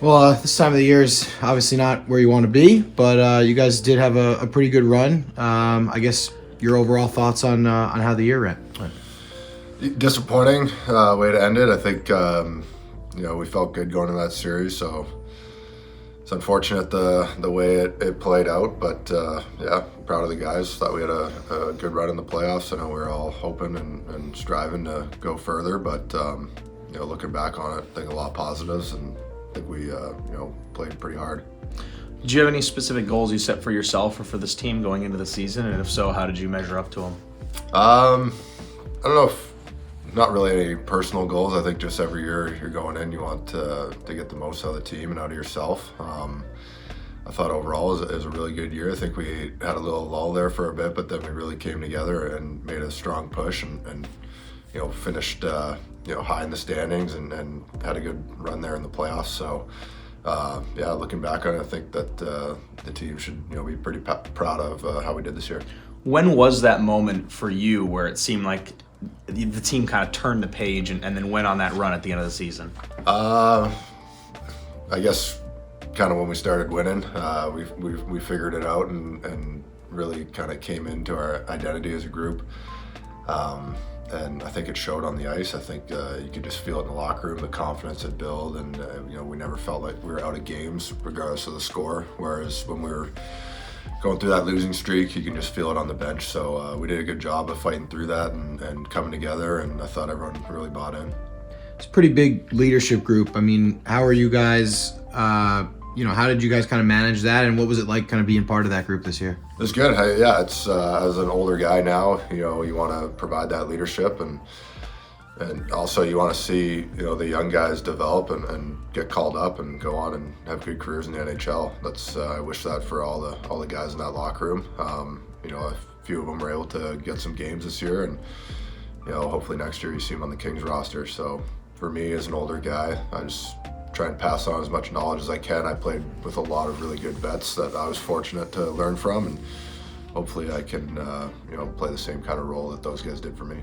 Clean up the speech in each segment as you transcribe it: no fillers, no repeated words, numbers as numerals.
Well, this time of the year is obviously not where you want to be, but you guys did have a pretty good run. I guess your overall thoughts on how the year went. Disappointing way to end it. I think we felt good going into that series, so it's unfortunate the way it played out. But proud of the guys. Thought we had a good run in the playoffs. I know we were all hoping and striving to go further, but looking back on it, I think a lot of positives, and I think we played pretty hard. Did you have any specific goals you set for yourself or for this team going into the season? And if so, how did you measure up to them? I don't know if not really any personal goals. I think just every year you're going in, you want to get the most out of the team and out of yourself. I thought overall it was a really good year. I think we had a little lull there for a bit, but then we really came together and made a strong push and finished high in the standings and had a good run there in the playoffs. So looking back on it, I think that the team should be pretty proud of how we did this year. When was that moment for you where it seemed like the team kind of turned the page and then went on that run at the end of the season? I guess kind of when we started winning, we figured it out and really kind of came into our identity as a group. And I think it showed on the ice. I think you could just feel it in the locker room, the confidence it built, and we never felt like we were out of games regardless of the score. Whereas when we were going through that losing streak, you can just feel it on the bench. So we did a good job of fighting through that and coming together, and I thought everyone really bought in. It's a pretty big leadership group. I mean, how are you guys? How did you guys kind of manage that, and what was it like kind of being part of that group this year? It's good. It's as an older guy now, you want to provide that leadership, and also you want to see the young guys develop and get called up and go on and have good careers in the NHL. That's I wish that for all the guys in that locker room. A few of them were able to get some games this year, and hopefully next year you see them on the Kings roster. So for me as an older guy, I just try and pass on as much knowledge as I can. I played with a lot of really good vets that I was fortunate to learn from, and hopefully I can play the same kind of role that those guys did for me.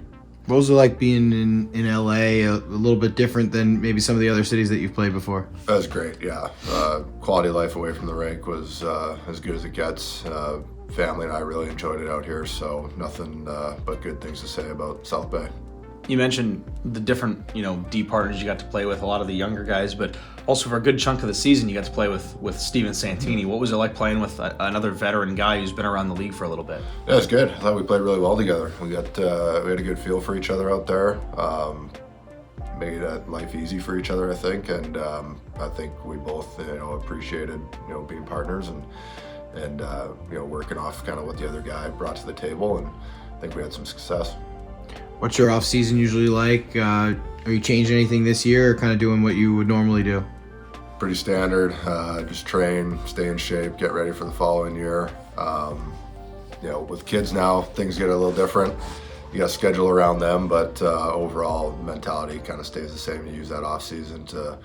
What was it like being in LA? A little bit different than maybe some of the other cities that you've played before. That was great. Yeah, quality of life away from the rink was as good as it gets. Family and I really enjoyed it out here, so nothing but good things to say about South Bay. You mentioned the different, D partners you got to play with, a lot of the younger guys, but also for a good chunk of the season, you got to play with Steven Santini. What was it like playing with another veteran guy who's been around the league for a little bit? Yeah, it's good. I thought we played really well together. We had a good feel for each other out there. Made life easy for each other, I think, and I think we both, appreciated, being partners and working off kind of what the other guy brought to the table, and I think we had some success. What's your off season usually like? Are you changing anything this year, or kind of doing what you would normally do? Pretty standard. Just train, stay in shape, get ready for the following year. With kids now, things get a little different. You got to schedule around them, but overall mentality kind of stays the same. You use that off season to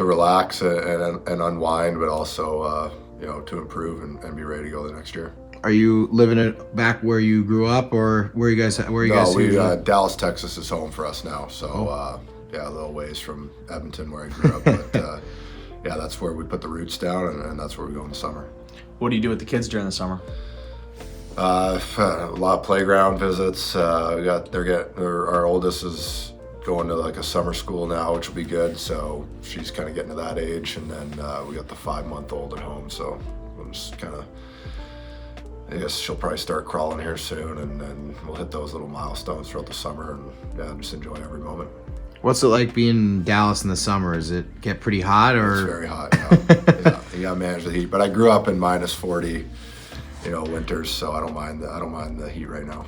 relax and unwind, but also to improve and be ready to go the next year. Are you living it back where you grew up, or where you guys? No, Dallas, Texas is home for us now. So a little ways from Edmonton where I grew up, but that's where we put the roots down, and that's where we go in the summer. What do you do with the kids during the summer? A lot of playground visits. Our oldest is going to like a summer school now, which will be good. So she's kind of getting to that age, and then we got the 5-month-old at home. So I'm just kind of. I guess she'll probably start crawling here soon, and then we'll hit those little milestones throughout the summer and just enjoy every moment. What's it like being in Dallas in the summer? Does it get pretty hot, or? It's very hot. Yeah, you gotta manage the heat. But I grew up in -40, winters, so I don't mind the heat right now.